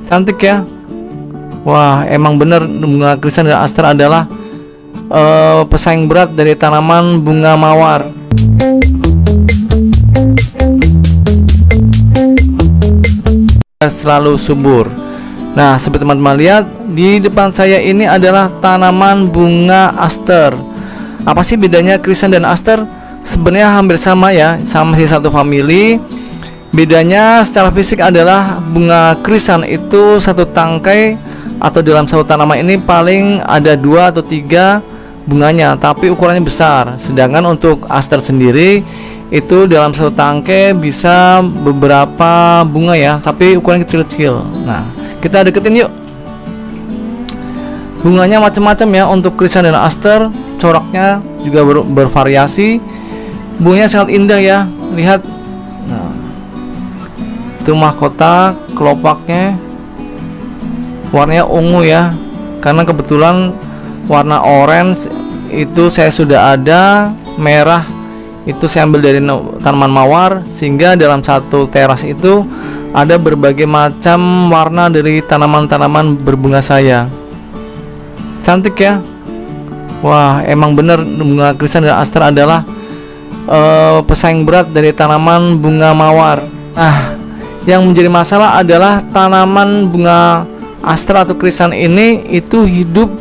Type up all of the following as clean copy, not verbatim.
Cantik ya. Wah, emang bener bunga krisan dan aster adalah pesaing berat dari tanaman bunga mawar. Selalu subur. Nah, seperti teman-teman lihat di depan saya ini adalah tanaman bunga aster. Apa sih bedanya krisan dan aster? Sebenarnya hampir sama ya, sama sih satu famili. Bedanya secara fisik adalah bunga krisan itu satu tangkai atau dalam satu tanaman ini paling ada 2 atau 3 bunganya, tapi ukurannya besar. Sedangkan untuk aster sendiri itu dalam satu tangkai bisa beberapa bunga ya, tapi ukurannya kecil-kecil. Nah, kita deketin yuk. Bunganya macam-macam ya untuk krisan dan aster, coraknya juga bervariasi. Bunganya sangat indah ya, lihat. Nah, itu mahkota kelopaknya warnanya ungu ya, karena kebetulan warna orange itu saya sudah ada, merah itu saya ambil dari tanaman mawar, sehingga dalam satu teras itu ada berbagai macam warna dari tanaman-tanaman berbunga saya. Cantik ya. Wah, emang bener bunga krisan dan aster adalah pesaing berat dari tanaman bunga mawar. Nah, yang menjadi masalah adalah tanaman bunga aster atau krisan ini itu hidup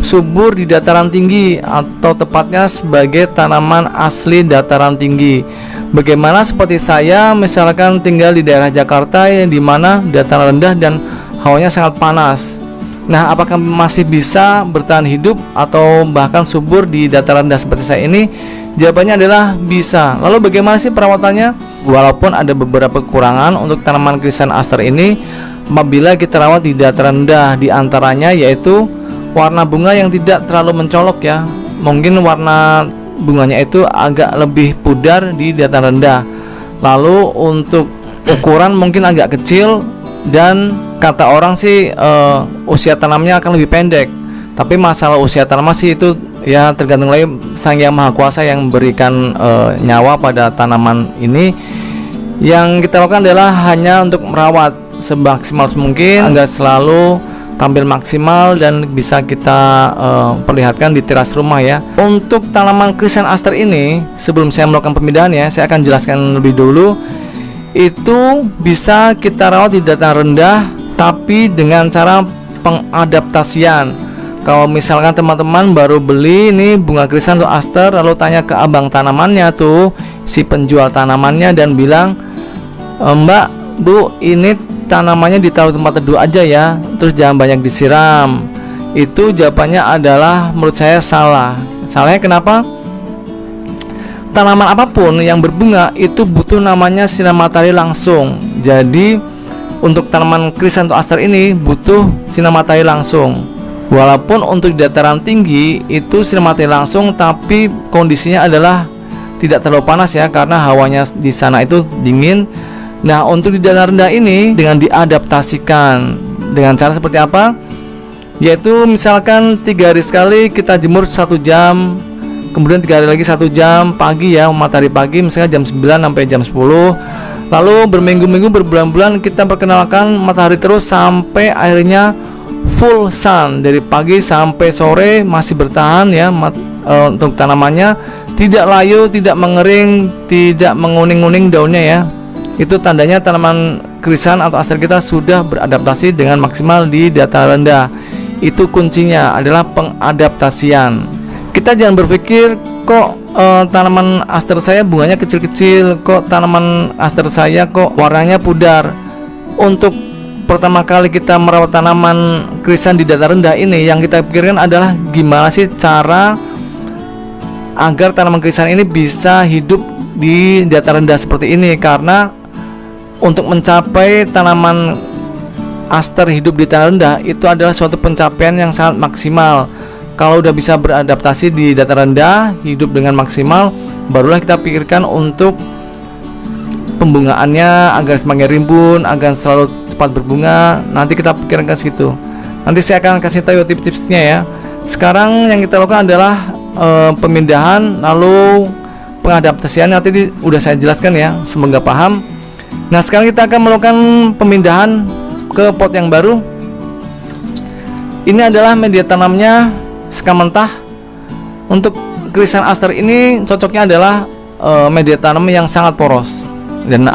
subur di dataran tinggi, atau tepatnya sebagai tanaman asli dataran tinggi. Bagaimana seperti saya misalkan tinggal di daerah Jakarta yang dimana dataran rendah dan hawanya sangat panas. Nah, apakah masih bisa bertahan hidup atau bahkan subur di dataran rendah seperti saya ini? Jawabannya adalah bisa. Lalu bagaimana sih perawatannya? Walaupun ada beberapa kekurangan untuk tanaman krisan aster ini apabila kita rawat di dataran rendah, di antaranya yaitu warna bunga yang tidak terlalu mencolok ya. Mungkin warna bunganya itu agak lebih pudar di dataran rendah. Lalu untuk ukuran mungkin agak kecil, dan kata orang sih usia tanamnya akan lebih pendek. Tapi masalah usia tanaman sih itu ya tergantung lagi Sang Yang Maha Kuasa yang memberikan nyawa pada tanaman ini. Yang kita lakukan adalah hanya untuk merawat semaksimal mungkin agar selalu tampil maksimal dan bisa kita perlihatkan di teras rumah ya. Untuk tanaman krisan aster ini, sebelum saya melakukan pemindahan ya, saya akan jelaskan lebih dulu. Itu bisa kita rawat di dataran rendah, tapi dengan cara pengadaptasian. Kalau misalkan teman-teman baru beli ini bunga krisan atau aster, lalu tanya ke abang tanamannya tuh, si penjual tanamannya, dan bilang, Mbak, Bu, ini tanamannya ditaruh tempat teduh aja ya, terus jangan banyak disiram. Itu jawabannya adalah menurut saya salah. Salahnya kenapa? Tanaman apapun yang berbunga itu butuh namanya sinar matahari langsung. Jadi untuk tanaman krisan atau aster ini butuh sinar matahari langsung. Walaupun untuk di dataran tinggi itu sinar matahari langsung, tapi kondisinya adalah tidak terlalu panas ya, karena hawanya di sana itu dingin. Nah, untuk di dataran rendah ini dengan diadaptasikan dengan cara seperti apa? Yaitu misalkan 3 hari sekali kita jemur 1 jam, kemudian 3 hari lagi 1 jam pagi ya, matahari pagi, misalnya jam 9 sampai jam 10. Lalu berminggu-minggu, berbulan-bulan kita perkenalkan matahari terus sampai akhirnya full sun, dari pagi sampai sore masih bertahan ya. Untuk tanamannya tidak layu, tidak mengering, tidak menguning-uning daunnya ya. Itu tandanya tanaman krisan atau aster kita sudah beradaptasi dengan maksimal di dataran rendah. Itu kuncinya adalah pengadaptasian. Kita jangan berpikir kok tanaman aster saya bunganya kecil-kecil, kok tanaman aster saya kok warnanya pudar. Untuk pertama kali kita merawat tanaman krisan di dataran rendah ini, yang kita pikirkan adalah gimana sih cara agar tanaman krisan ini bisa hidup di dataran rendah seperti ini. Karena untuk mencapai tanaman aster hidup di dataran rendah itu adalah suatu pencapaian yang sangat maksimal. Kalau udah bisa beradaptasi di dataran rendah, hidup dengan maksimal, barulah kita pikirkan untuk pembungaannya agar semakin rimbun, agar selalu cepat berbunga. Nanti kita pikirkan ke situ. Nanti saya akan kasih tahu tips-tipsnya ya. Sekarang yang kita lakukan adalah pemindahan, lalu pengadaptasian nanti udah saya jelaskan ya, semoga paham. Nah, sekarang kita akan melakukan pemindahan ke pot yang baru. Ini adalah media tanamnya sekam mentah. Untuk krisan aster ini cocoknya adalah media tanam yang sangat poros. Dan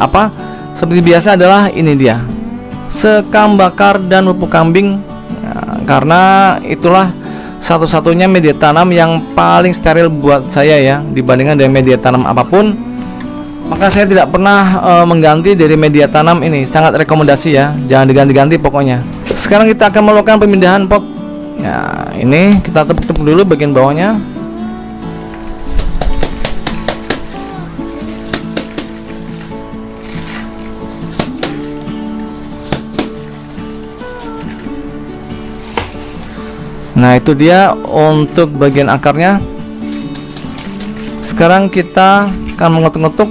seperti biasa adalah ini dia, sekam bakar dan pupuk kambing. Karena itulah satu-satunya media tanam yang paling steril buat saya ya, dibandingkan dengan media tanam apapun. Maka saya tidak pernah mengganti dari media tanam ini. Sangat rekomendasi ya, jangan diganti-ganti pokoknya. Sekarang kita akan melakukan pemindahan pot. Nah, ini kita tepuk-tepuk dulu bagian bawahnya. Nah, itu dia untuk bagian akarnya. Sekarang kita akan mengetuk-ngetuk.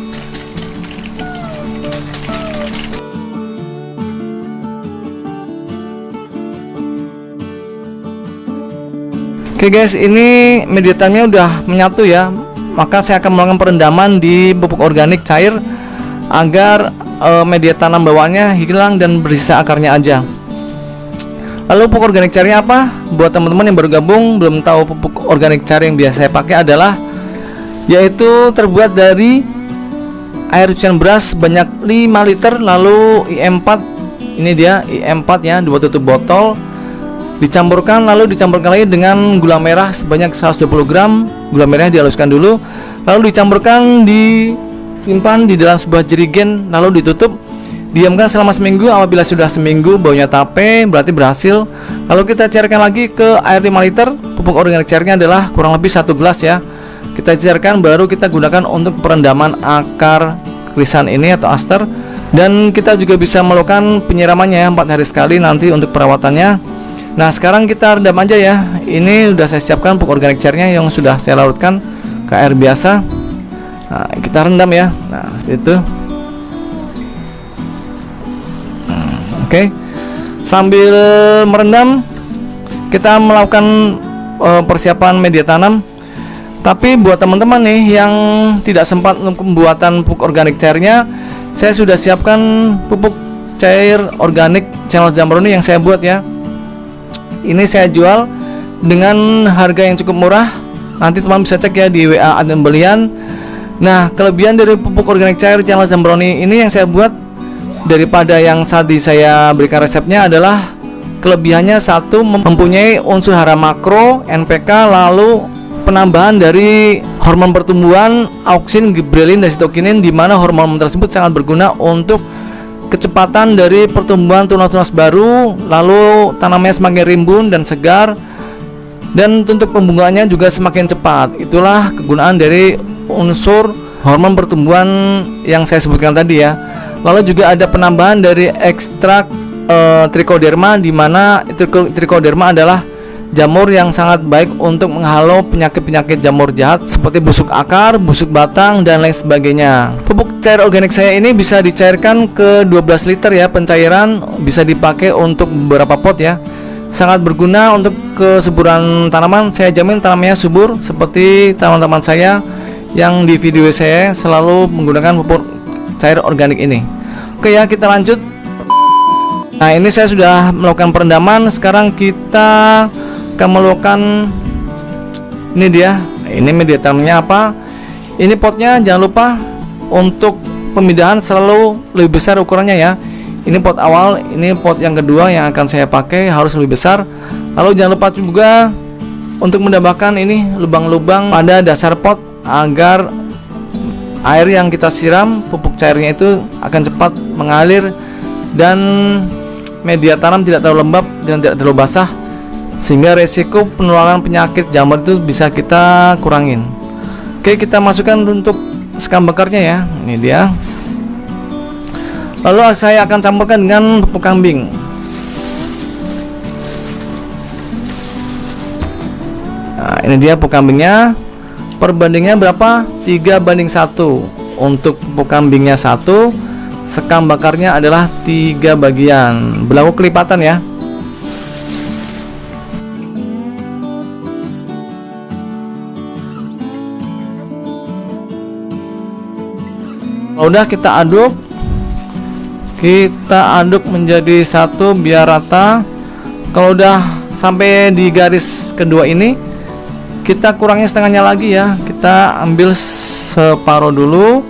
Oke guys, ini media tanamnya udah menyatu ya. Maka saya akan melakukan perendaman di pupuk organik cair agar media tanam bawaannya hilang dan bersisa akarnya aja. Lalu pupuk organik cairnya apa? Buat teman-teman yang baru gabung belum tahu, pupuk organik cair yang biasa saya pakai adalah yaitu terbuat dari air cucian beras sebanyak 5 liter, lalu IM4. Ini dia IM4 ya, 2 tutup botol. Dicampurkan lagi dengan gula merah sebanyak 120 gram. Gula merahnya dihaluskan dulu, lalu dicampurkan, disimpan di dalam sebuah jerigen, lalu ditutup. Diamkan selama seminggu. Apabila sudah seminggu baunya tape, berarti berhasil. Lalu kita cairkan lagi ke air 5 liter. Pupuk organik cairnya adalah kurang lebih 1 gelas ya. Kita cairkan, baru kita gunakan untuk perendaman akar krisan ini atau aster. Dan kita juga bisa melakukan penyiramannya 4 hari sekali nanti untuk perawatannya. Nah, sekarang kita rendam aja ya. Ini sudah saya siapkan pupuk organik cairnya yang sudah saya larutkan ke air biasa. Nah, kita rendam ya. Nah, seperti itu. Oke. Sambil merendam, kita melakukan persiapan media tanam. Tapi buat teman-teman nih yang tidak sempat untuk pembuatan pupuk organik cairnya, saya sudah siapkan pupuk cair organik Channel Zambroni yang saya buat ya. Ini saya jual dengan harga yang cukup murah. Nanti teman bisa cek ya di WA admin belian. Nah, kelebihan dari pupuk organik cair Channel Zambroni ini yang saya buat daripada yang tadi saya berikan resepnya adalah kelebihannya satu, mempunyai unsur hara makro, NPK, lalu penambahan dari hormon pertumbuhan auksin, gibrelin, dan sitokinin, di mana hormon tersebut sangat berguna untuk kecepatan dari pertumbuhan tunas-tunas baru, lalu tanamannya semakin rimbun dan segar, dan untuk pembungaannya juga semakin cepat. Itulah kegunaan dari unsur hormon pertumbuhan yang saya sebutkan tadi ya. Lalu juga ada penambahan dari ekstrak trichoderma, di mana trichoderma adalah jamur yang sangat baik untuk menghalau penyakit-penyakit jamur jahat seperti busuk akar, busuk batang, dan lain sebagainya. Pupuk cair organik saya ini bisa dicairkan ke 12 liter ya pencairan, bisa dipakai untuk beberapa pot ya. Sangat berguna untuk kesuburan tanaman. Saya jamin tanamannya subur seperti tanaman-tanaman saya yang di video saya selalu menggunakan pupuk cair organik ini. Oke ya, kita lanjut. Nah, ini saya sudah melakukan perendaman. Sekarang kita akan melakukan, ini dia. Ini media tanamnya apa? Ini potnya jangan lupa untuk pemindahan selalu lebih besar ukurannya ya. Ini pot awal, ini pot yang kedua yang akan saya pakai harus lebih besar. Lalu jangan lupa juga untuk menambahkan ini lubang-lubang pada dasar pot agar air yang kita siram pupuk cairnya itu akan cepat mengalir dan media tanam tidak terlalu lembab dan tidak terlalu basah, sehingga resiko penularan penyakit jamur itu bisa kita kurangin. Oke, kita masukkan untuk sekam bakarnya ya. Ini dia. Lalu saya akan campurkan dengan pupuk kambing. Nah, ini dia pupuk kambingnya. Perbandingannya berapa? 3:1. Untuk pupuk kambingnya 1, sekam bakarnya adalah 3 bagian. Berlaku kelipatan ya. Kalau udah kita aduk, kita aduk menjadi satu biar rata. Kalau udah sampai di garis kedua ini, kita kurangi setengahnya lagi ya. Kita ambil separuh dulu.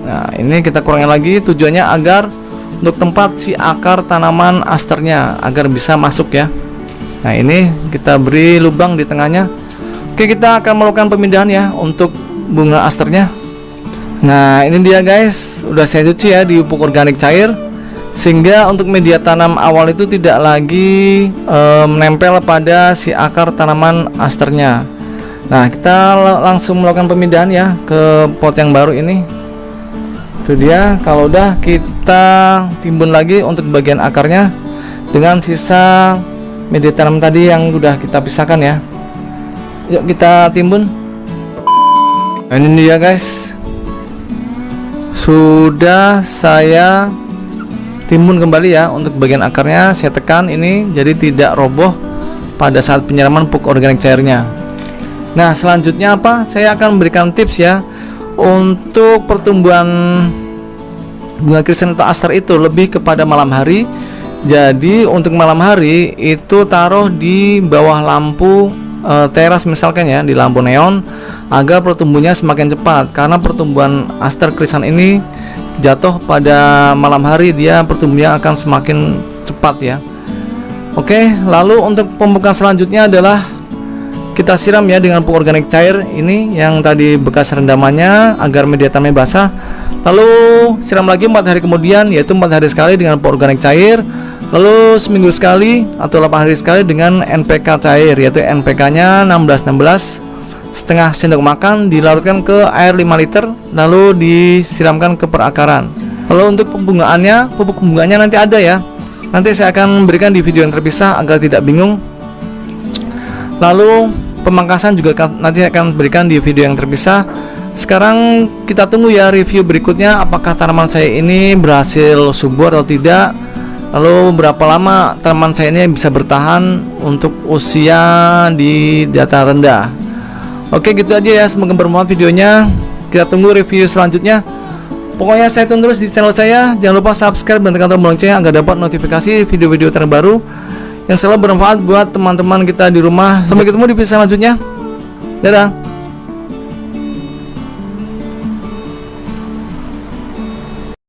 Nah, ini kita kurangi lagi, tujuannya agar untuk tempat si akar tanaman asternya agar bisa masuk ya. Nah, ini kita beri lubang di tengahnya. Oke, kita akan melakukan pemindahan ya untuk bunga asternya. Nah, ini dia guys, udah saya cuci ya di pupuk organik cair, sehingga untuk media tanam awal itu tidak lagi menempel pada si akar tanaman asternya. Nah, kita langsung melakukan pemindahan ya ke pot yang baru ini. Itu dia. Kalau udah, kita timbun lagi untuk bagian akarnya dengan sisa media tanam tadi yang udah kita pisahkan ya. Yuk kita timbun. Nah, ini dia guys, sudah saya timbun kembali ya. Untuk bagian akarnya saya tekan ini jadi tidak roboh pada saat penyiraman pupuk organik cairnya. Nah, selanjutnya apa? Saya akan memberikan tips ya untuk pertumbuhan bunga krisan atau aster itu lebih kepada malam hari. Jadi untuk malam hari itu taruh di bawah lampu teras misalkan ya, di lampu neon, agar pertumbuhannya semakin cepat. Karena pertumbuhan aster krisan ini jatuh pada malam hari, dia pertumbuhannya akan semakin cepat ya. Oke, lalu untuk pemupukan selanjutnya adalah kita siram ya dengan pupuk organik cair ini yang tadi bekas rendamannya agar media tanamnya basah. Lalu siram lagi 4 hari kemudian, yaitu 4 hari sekali dengan pupuk organik cair. Lalu seminggu sekali atau 8 hari sekali dengan NPK cair, yaitu NPK nya 16 setengah sendok makan, dilarutkan ke air 5 liter lalu disiramkan ke perakaran. Lalu untuk pembungaannya, pupuk pembungaannya nanti ada ya. Nanti saya akan berikan di video yang terpisah agar tidak bingung. Lalu pemangkasan juga nanti saya akan berikan di video yang terpisah. Sekarang kita tunggu ya review berikutnya, apakah tanaman saya ini berhasil subur atau tidak. Lalu berapa lama tanaman saya ini bisa bertahan untuk usia di dataran rendah. Oke, gitu aja ya, semoga bermanfaat videonya. Kita tunggu review selanjutnya. Pokoknya saya tunggu terus di channel saya. Jangan lupa subscribe dan tekan tombol lonceng agar dapat notifikasi video-video terbaru yang selalu bermanfaat buat teman-teman kita di rumah. Sampai ketemu di video selanjutnya. Dadah.